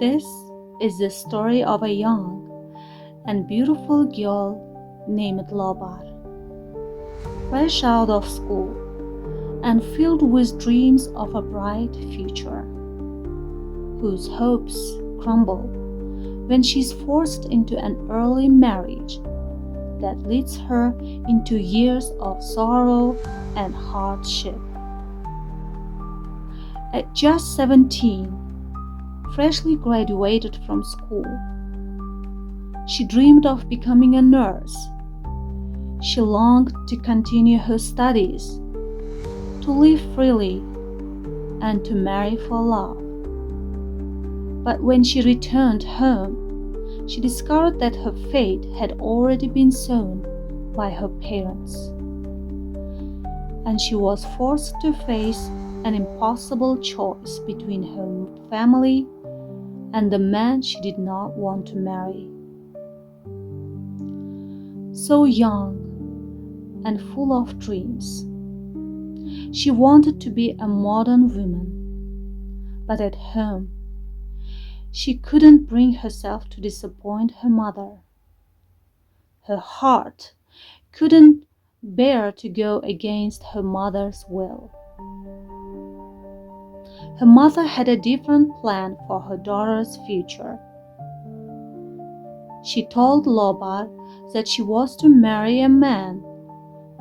This is the story of a young and beautiful girl named Lobar, fresh out of school and filled with dreams of a bright future, whose hopes crumble when she's forced into an early marriage that leads her into years of sorrow and hardship. At just 17, freshly graduated from school, she dreamed of becoming a nurse. She longed to continue her studies, to live freely, and to marry for love. But when she returned home, she discovered that her fate had already been sown by her parents, and she was forced to face an impossible choice between her family and the man she did not want to marry. So young and full of dreams, she wanted to be a modern woman, but at home, she couldn't bring herself to disappoint her mother. Her heart couldn't bear to go against her mother's will. Her mother had a different plan for her daughter's future. She told Lobar that she was to marry a man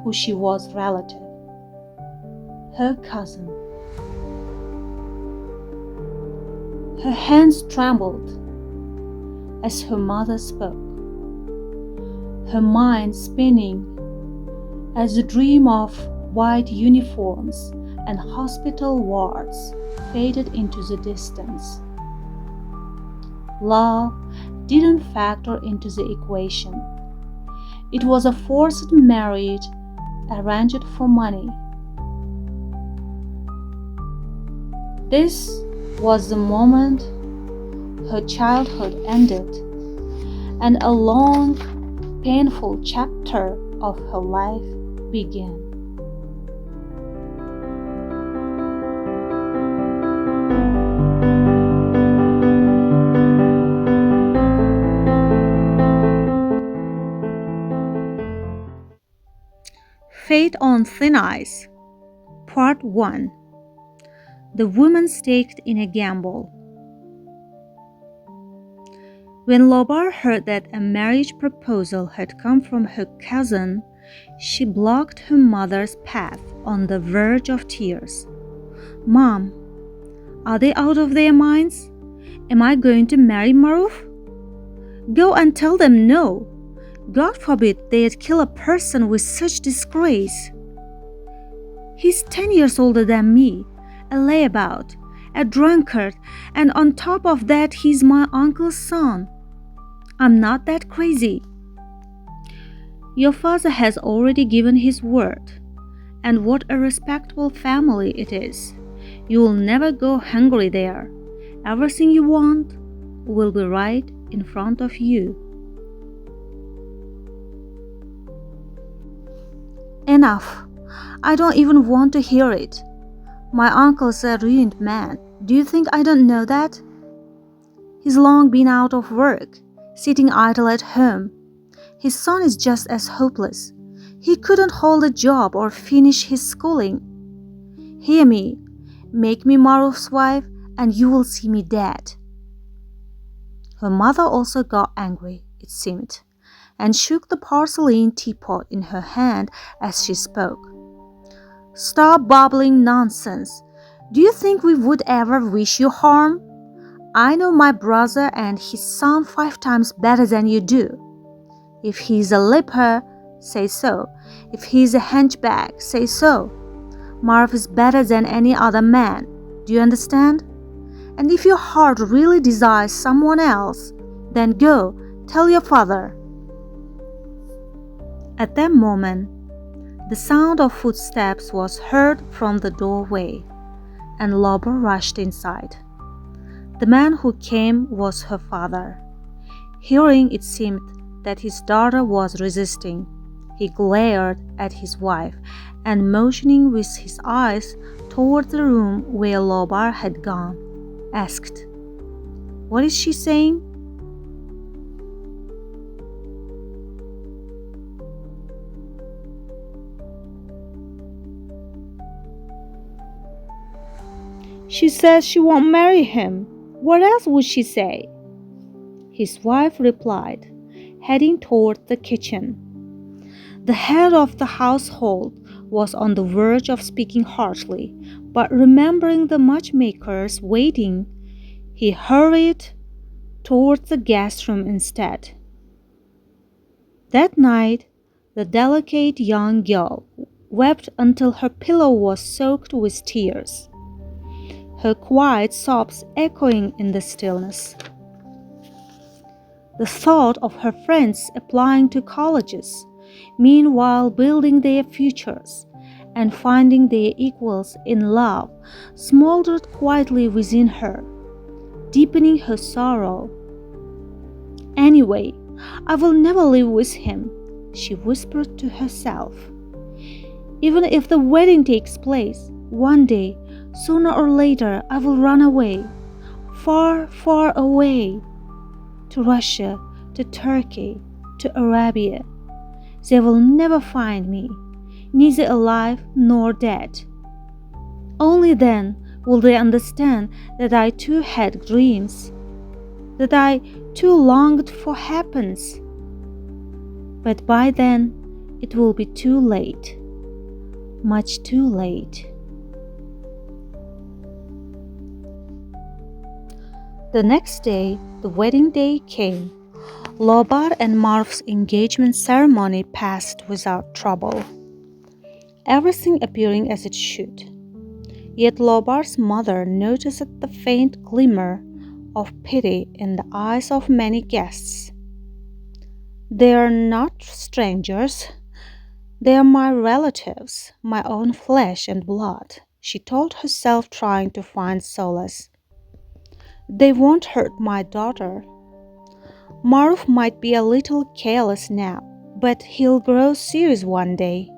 who she was relative, her cousin. Her hands trembled as her mother spoke, her mind spinning as the dream of white uniforms and hospital wards faded into the distance. Love didn't factor into the equation. It was a forced marriage arranged for money. This was the moment her childhood ended, and a long, painful chapter of her life began. Fate on Thin Ice, Part 1. The woman staked in a gamble. When Lobar heard that a marriage proposal had come from her cousin, she blocked her mother's path on the verge of tears. "Mom, are they out of their minds? Am I going to marry Maruf? Go and tell them no. God forbid they'd kill a person with such disgrace. He's 10 years older than me, a layabout, a drunkard, and on top of that he's my uncle's son. I'm not that crazy. Your father has already given his word, and what a respectable family it is. You'll never go hungry there. Everything you want will be right in front of you." "Enough. I don't even want to hear it. My uncle's a ruined man. Do you think I don't know that? He's long been out of work, sitting idle at home. His son is just as hopeless. He couldn't hold a job or finish his schooling. Hear me. Make me Maruf's wife and you will see me dead." Her mother also got angry, it seemed, and shook the porcelain teapot in her hand as she spoke. "Stop babbling nonsense. Do you think we would ever wish you harm? I know my brother and his son 5 times better than you do. If he's a leper, say so. If he's a hunchback, say so. Marv is better than any other man. Do you understand? And if your heart really desires someone else, then go, tell your father." At that moment, the sound of footsteps was heard from the doorway, and Lobar rushed inside. The man who came was her father. Hearing it seemed that his daughter was resisting, he glared at his wife and, motioning with his eyes toward the room where Lobar had gone, asked, What is she saying? She says she won't marry him. What else would she say? His wife replied, heading toward the kitchen. The head of the household was on the verge of speaking harshly, but remembering the matchmakers waiting, he hurried toward the guest room instead. That night, the delicate young girl wept until her pillow was soaked with tears, her quiet sobs echoing in the stillness. The thought of her friends applying to colleges, meanwhile building their futures and finding their equals in love, smoldered quietly within her, deepening her sorrow. "Anyway, I will never live with him," she whispered to herself. "Even if the wedding takes place, one day, sooner or later, I will run away, far, far away, to Russia, to Turkey, to Arabia. They will never find me, neither alive nor dead. Only then will they understand that I too had dreams, that I too longed for happiness. But by then it will be too late, much too late." The next day, the wedding day came. Lobar and Marf's engagement ceremony passed without trouble, everything appearing as it should. Yet Lobar's mother noticed the faint glimmer of pity in the eyes of many guests. "They are not strangers. They are my relatives, my own flesh and blood," she told herself, trying to find solace. "They won't hurt my daughter. Maruf might be a little careless now, but he'll grow serious one day.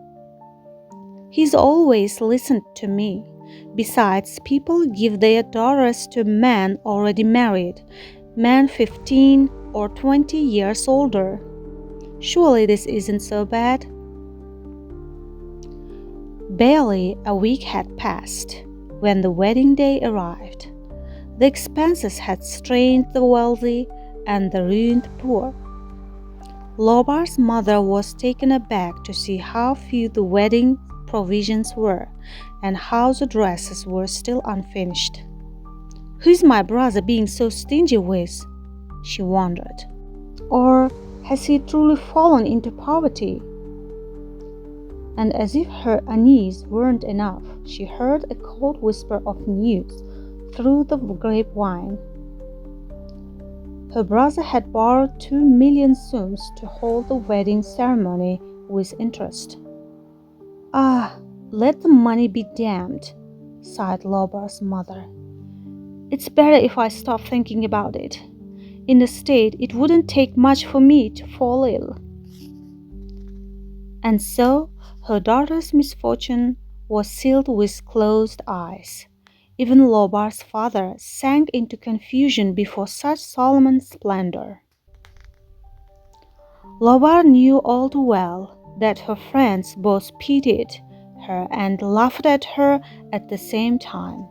He's always listened to me. Besides, people give their daughters to men already married, men 15 or 20 years older. Surely this isn't so bad." Barely a week had passed when the wedding day arrived. The expenses had strained the wealthy and the ruined poor. Lobar's mother was taken aback to see how few the wedding provisions were and how the dresses were still unfinished. "Who's my brother being so stingy with?" she wondered. "Or has he truly fallen into poverty?" And as if her unease weren't enough, she heard a cold whisper of news through the grapevine. Her brother had borrowed 2 million sums to hold the wedding ceremony with interest. "Ah, let the money be damned," sighed Lobar's mother. "It's better if I stop thinking about it. In the state, it wouldn't take much for me to fall ill." And so her daughter's misfortune was sealed with closed eyes. Even Lobar's father sank into confusion before such solemn splendor. Lobar knew all too well that her friends both pitied her and laughed at her at the same time.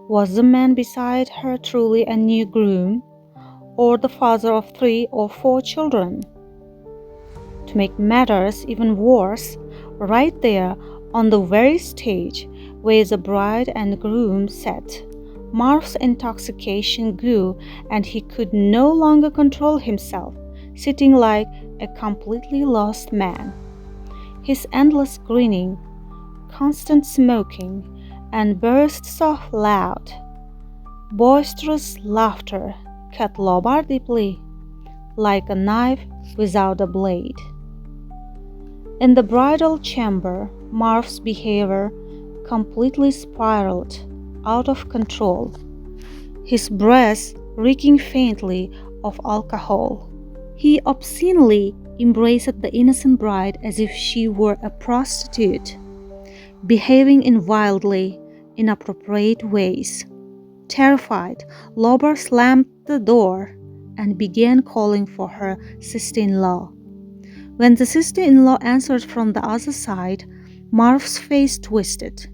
Was the man beside her truly a new groom, or the father of 3 or 4 children? To make matters even worse, right there on the very stage where the bride and groom sat, Marf's intoxication grew and he could no longer control himself, sitting like a completely lost man. His endless grinning, constant smoking, and bursts of loud, boisterous laughter cut Lobar deeply, like a knife without a blade. In the bridal chamber, Marf's behavior completely spiraled out of control, his breath reeking faintly of alcohol. He obscenely embraced the innocent bride as if she were a prostitute, behaving in wildly inappropriate ways. Terrified, Lobar slammed the door and began calling for her sister-in-law. When the sister-in-law answered from the other side, Marv's face twisted.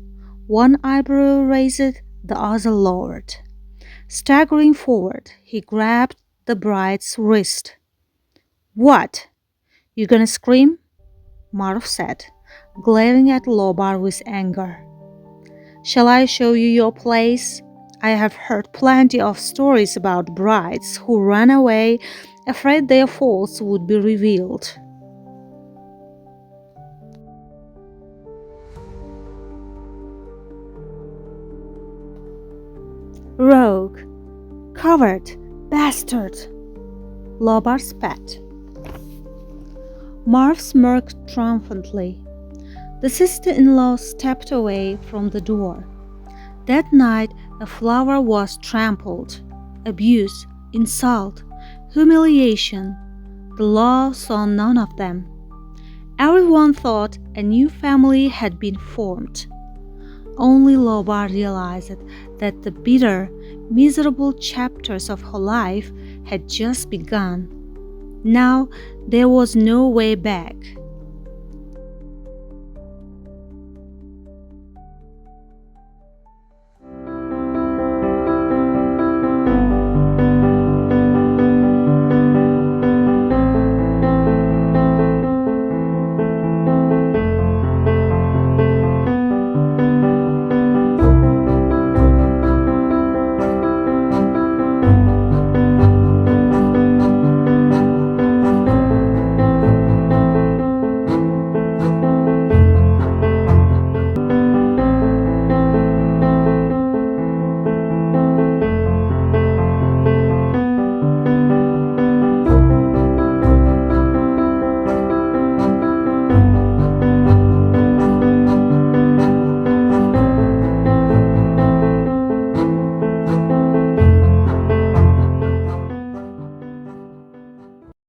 One eyebrow raised, the other lowered. Staggering forward, he grabbed the bride's wrist. "What? You gonna scream?" Marv said, glaring at Lobar with anger. "Shall I show you your place? I have heard plenty of stories about brides who ran away, afraid their faults would be revealed." "Rogue, coward, bastard!" Lobar spat. Marv smirked triumphantly. The sister-in-law stepped away from the door. That night, a flower was trampled. Abuse, insult, humiliation. The law saw none of them. Everyone thought a new family had been formed. Only Lobar realized that the bitter, miserable chapters of her life had just begun. Now there was no way back.